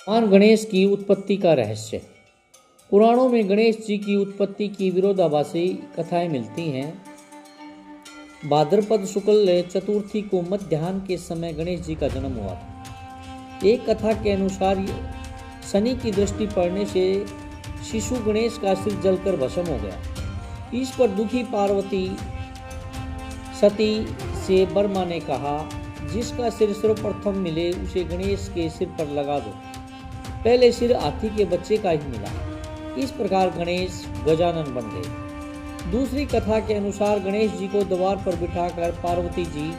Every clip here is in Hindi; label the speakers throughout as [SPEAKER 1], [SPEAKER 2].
[SPEAKER 1] भगवान गणेश की उत्पत्ति का रहस्य। पुराणों में गणेश जी की उत्पत्ति की विरोधाभासी कथाएं मिलती हैं। भाद्रपद शुक्ल चतुर्थी को मध्याह्न के समय गणेश जी का जन्म हुआ था। एक कथा के अनुसार शनि की दृष्टि पड़ने से शिशु गणेश का सिर जलकर भस्म हो गया। इस पर दुखी पार्वती सती से ब्रह्मा ने कहा, जिसका सिर सर्वप्रथम मिले उसे गणेश के सिर पर लगा दो। पहले सिर हाथी के बच्चे का ही मिला। इस प्रकार गणेश गजानन बन गए। दूसरी कथा के अनुसार गणेश जी को द्वार पर बिठाकर पार्वती जी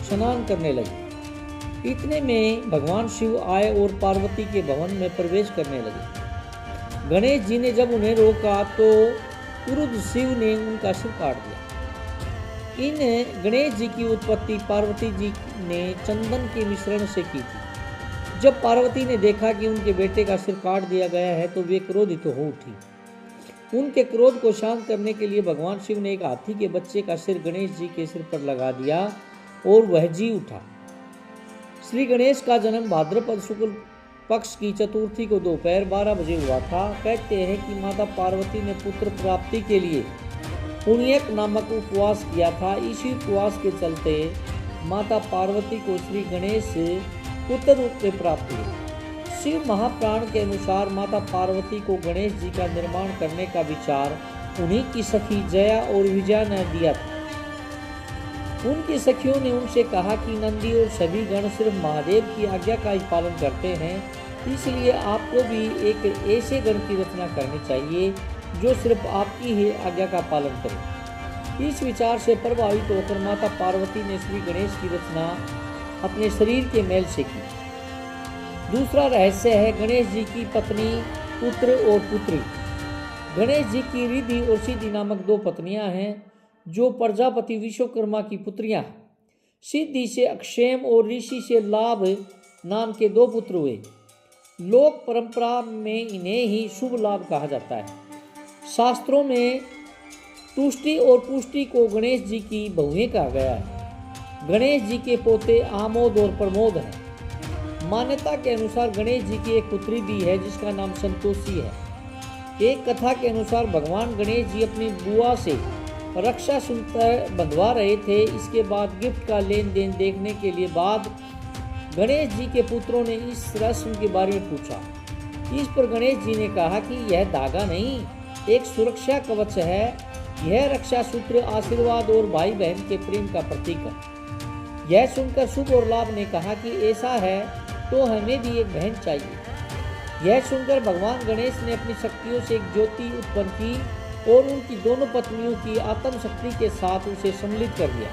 [SPEAKER 1] स्नान करने लगी। इतने में भगवान शिव आए और पार्वती के भवन में प्रवेश करने लगे। गणेश जी ने जब उन्हें रोका तो क्रुद्ध शिव ने उनका सिर काट दिया। इन गणेश जी की उत्पत्ति पार्वती जी ने चंदन के मिश्रण से की थी। जब पार्वती ने देखा कि उनके बेटे का सिर काट दिया गया है तो वे क्रोधित हो उठी। उनके क्रोध को शांत करने के लिए भगवान शिव ने एक हाथी के बच्चे का सिर गणेश जी के सिर पर लगा दिया और वह जी उठा। श्री गणेश का जन्म भाद्रपद शुक्ल पक्ष की चतुर्थी को दोपहर 12 बजे हुआ था। कहते हैं कि माता पार्वती ने पुत्र प्राप्ति के लिए पुण्यक नामक उपवास किया था। इसी उपवास के चलते माता पार्वती को श्री गणेश पुत्र रूप में प्राप्त हुए। शिव महापुराण के अनुसार माता पार्वती को गणेश जी का निर्माण करने का विचार उन्हीं की सखी जया और विजया ने दिया था। उनकी सखियों ने उनसे कहा कि नंदी और सभी गण सिर्फ महादेव की आज्ञा का ही पालन करते हैं, इसलिए आपको भी एक ऐसे गण की रचना करनी चाहिए जो सिर्फ आपकी ही आज्ञा का पालन करे। इस विचार से प्रभावित होकर माता पार्वती ने श्री गणेश की रचना अपने शरीर के मैल से की। दूसरा रहस्य है गणेश जी की पत्नी, पुत्र और पुत्री। गणेश जी की रिद्धि और सिद्धि नामक दो पत्नियां हैं जो प्रजापति विश्वकर्मा की पुत्रियां हैं। सिद्धि से अक्षेम और ऋषि से लाभ नाम के दो पुत्र हुए। लोक परंपरा में इन्हें ही शुभ लाभ कहा जाता है। शास्त्रों में तुष्टि और पुष्टि को गणेश जी की बहुएं कहा गया है। गणेश जी के पोते आमोद और प्रमोद हैं। मान्यता के अनुसार गणेश जी की एक पुत्री भी है जिसका नाम संतोषी है। एक कथा के अनुसार भगवान गणेश जी अपनी बुआ से रक्षा सूत्र बंधवा रहे थे। इसके बाद गिफ्ट का लेन देन देखने के लिए बाद गणेश जी के पुत्रों ने इस रस्म के बारे में पूछा। इस पर गणेश जी ने कहा कि यह धागा नहीं, एक सुरक्षा कवच है। यह रक्षा सूत्र आशीर्वाद और भाई बहन के प्रेम का प्रतीक है। यह सुनकर शुभ और लाभ ने कहा कि ऐसा है तो हमें भी एक बहन चाहिए। यह सुनकर भगवान गणेश ने अपनी शक्तियों से एक ज्योति उत्पन्न की और उनकी दोनों पत्नियों की आत्म शक्ति के साथ उसे सम्मिलित कर दिया।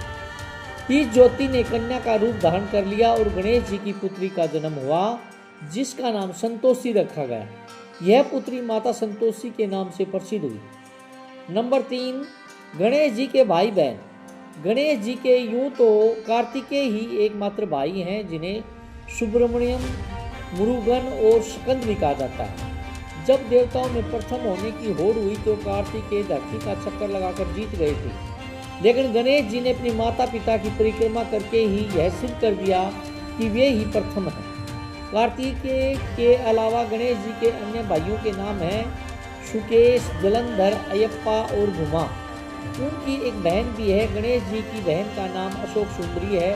[SPEAKER 1] इस ज्योति ने कन्या का रूप धारण कर लिया और गणेश जी की पुत्री का जन्म हुआ जिसका नाम संतोषी रखा गया। यह पुत्री माता संतोषी के नाम से प्रसिद्ध हुई। नंबर 3, गणेश जी के भाई बहन। गणेश जी के यूं तो कार्तिकेय ही एकमात्र भाई हैं जिन्हें सुब्रमण्यम, मुरुगन और स्कंद भी कहा जाता है। जब देवताओं में प्रथम होने की होड़ हुई तो कार्तिकेय धरती का चक्कर लगाकर जीत गए थे, लेकिन गणेश जी ने अपने माता पिता की परिक्रमा करके ही यह सिद्ध कर दिया कि वे ही प्रथम हैं। कार्तिकेय के अलावा गणेश जी के अन्य भाइयों के नाम हैं सुकेश, जलंधर, अयप्पा और घुमा। उनकी एक बहन भी है। गणेश जी की बहन का नाम अशोक सुंदरी है।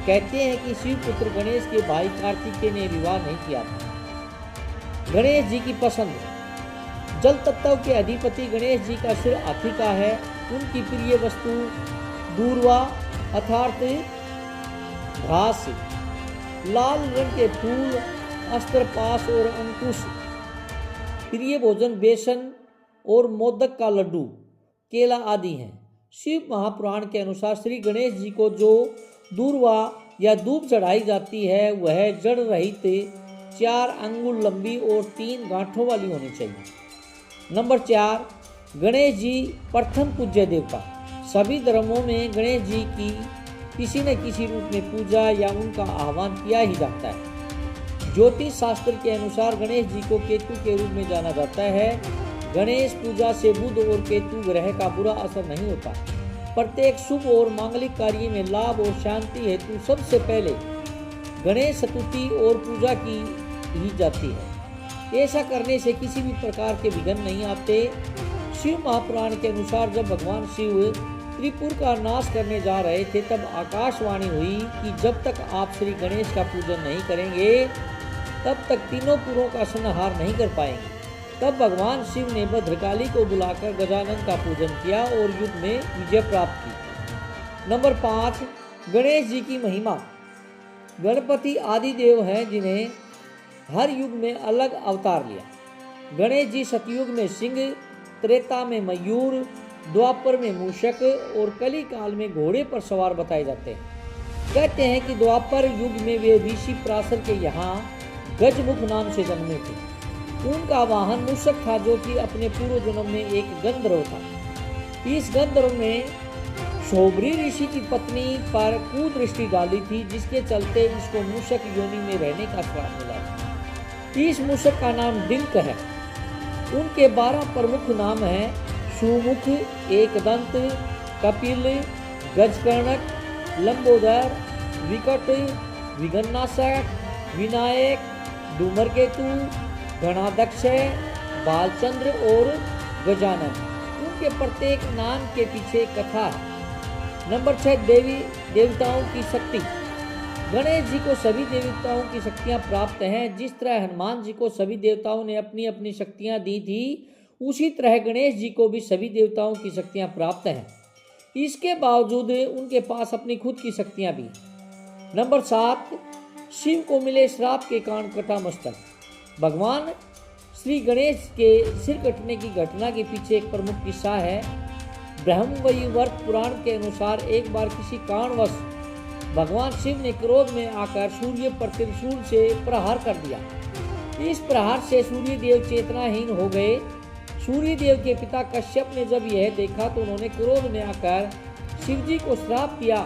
[SPEAKER 1] कहते हैं कि शिव पुत्र गणेश के भाई कार्तिकेय ने विवाह नहीं किया था। गणेश जी की पसंद। जल तत्व के अधिपति गणेश जी का सिर हाथी का है। उनकी प्रिय वस्तु दूर्वा अर्थात घास, लाल रंग के फूल, अस्त्र, पास और अंकुश। प्रिय भोजन बेसन और मोदक का लड्डू, केला आदि हैं। शिव महापुराण के अनुसार श्री गणेश जी को जो दूर्वा या धूप चढ़ाई जाती है वह जड़ रहित 4 अंगुल लंबी और 3 गांठों वाली होनी चाहिए। नंबर 4, गणेश जी प्रथम पूज्य देवता। सभी धर्मों में गणेश जी की किसी न किसी रूप में पूजा या उनका आह्वान किया ही जाता है। ज्योतिष शास्त्र के अनुसार गणेश जी को केतु के रूप में जाना जाता है। गणेश पूजा से बुध और केतु ग्रह का बुरा असर नहीं होता। प्रत्येक शुभ और मांगलिक कार्य में लाभ और शांति हेतु सबसे पहले गणेश स्तुति और पूजा की ही जाती है। ऐसा करने से किसी भी प्रकार के विघ्न नहीं आते। शिव महापुराण के अनुसार जब भगवान शिव त्रिपुर का नाश करने जा रहे थे तब आकाशवाणी हुई कि जब तक आप श्री गणेश का पूजन नहीं करेंगे तब तक तीनों पुरों का संहार नहीं कर पाएंगे। तब भगवान शिव ने भद्रकाली को बुलाकर गजानन का पूजन किया और युद्ध में विजय प्राप्त की। नंबर 5, गणेश जी की महिमा। गणपति आदि देव हैं जिन्हें हर युग में अलग अवतार लिया। गणेश जी सतयुग में सिंह, त्रेता में मयूर, द्वापर में मूषक और कली काल में घोड़े पर सवार बताए जाते हैं। कहते हैं कि द्वापर युग में वे ऋषि पराशर के यहाँ गजमुख नाम से जन्मे थे। उनका वाहन मूषक था जो कि अपने पूर्व जन्म में एक गंधर्व था। इस गंधर्व ने शोभरी ऋषि की पत्नी पर कुदृष्टि डाली थी, जिसके चलते इसको मूषक योनि में रहने का श्राप मिला था। इस मूषक का नाम डिंक है। उनके 12 प्रमुख नाम हैं: सुमुख, एकदंत, कपिल, गजकर्णक, लंबोदर, विकट, विघ्ननाशक, विनायक, धूमकेतु, गणाध्यक्ष, बालचंद्र और गजानन। उनके प्रत्येक नाम के पीछे कथा है। नंबर 6, देवी देवताओं की शक्ति। गणेश जी को सभी देवताओं की शक्तियां प्राप्त हैं। जिस तरह हनुमान जी को सभी देवताओं ने अपनी अपनी शक्तियां दी थी, उसी तरह गणेश जी को भी सभी देवताओं की शक्तियां प्राप्त हैं। इसके बावजूद उनके पास अपनी खुद की शक्तियां भी। नंबर 7, शिव को मिले श्राप के कारण कटा मस्तक। भगवान श्री गणेश के सिर कटने की घटना के पीछे एक प्रमुख किस्सा है। ब्रह्मवैवर्त पुराण के अनुसार एक बार किसी कारणवश भगवान शिव ने क्रोध में आकर सूर्य पर त्रिशूल से प्रहार कर दिया। इस प्रहार से सूर्य देव चेतनाहीन हो गए। सूर्य देव के पिता कश्यप ने जब यह देखा तो उन्होंने क्रोध में आकर शिव जी को श्राप दिया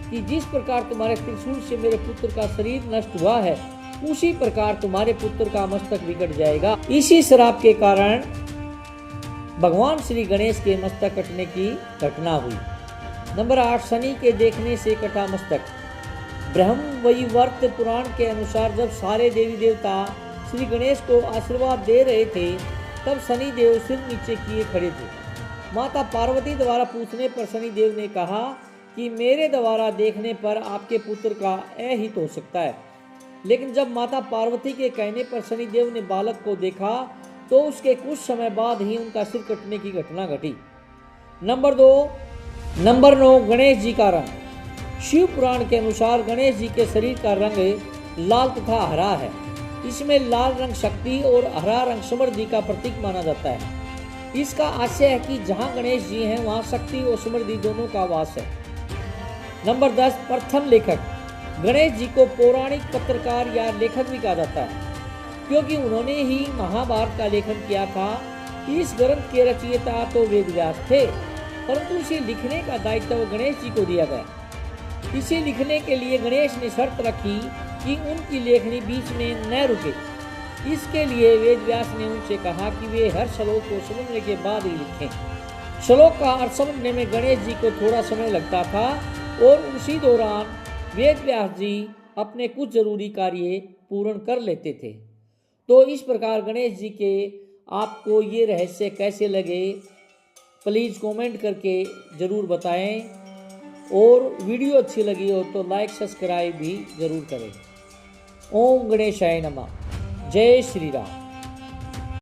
[SPEAKER 1] कि जिस प्रकार तुम्हारे त्रिशूल से मेरे पुत्र का शरीर नष्ट हुआ है, उसी प्रकार तुम्हारे पुत्र का मस्तक बिगड़ जाएगा। इसी श्राप के कारण भगवान श्री गणेश के मस्तक कटने की घटना हुई। नंबर 8, शनि के देखने से कटा मस्तक। ब्रह्मवैवर्त पुराण के अनुसार जब सारे देवी देवता श्री गणेश को आशीर्वाद दे रहे थे तब शनि देव सिर नीचे किए खड़े थे। माता पार्वती द्वारा पूछने पर शनि देव ने कहा कि मेरे द्वारा देखने पर आपके पुत्र का अहित हो सकता है। लेकिन जब माता पार्वती के कहने पर शनि देव ने बालक को देखा तो उसके कुछ समय बाद ही उनका सिर कटने की घटना घटी। नंबर 9, गणेश जी का रंग। शिव पुराण के अनुसार गणेश जी के शरीर का रंग लाल तथा हरा है। इसमें लाल रंग शक्ति और हरा रंग समृद्धि का प्रतीक माना जाता है। इसका आशय है कि जहां गणेश जी हैं वहां शक्ति और समृद्धि दोनों का वास है। नंबर 10, प्रथम लेखक। गणेश जी को पौराणिक पत्रकार या लेखक भी कहा जाता है क्योंकि उन्होंने ही महाभारत का लेखन किया था। इस ग्रंथ के रचयिता तो वेदव्यास थे, परंतु इसे लिखने का दायित्व गणेश जी को दिया गया। इसे लिखने के लिए गणेश ने शर्त रखी कि उनकी लेखनी बीच में न रुके। इसके लिए वेदव्यास ने उनसे कहा कि वे हर श्लोक को समझने के बाद ही लिखें। श्लोक का अर्थ समझने में गणेश जी को थोड़ा समय लगता था और उसी दौरान वेदव्यास जी अपने कुछ जरूरी कार्य पूर्ण कर लेते थे। तो इस प्रकार गणेश जी के आपको ये रहस्य कैसे लगे, प्लीज़ कमेंट करके ज़रूर बताएं और वीडियो अच्छी लगी हो तो लाइक सब्सक्राइब भी ज़रूर करें। ओम गणेशाय नमः। जय श्री राम।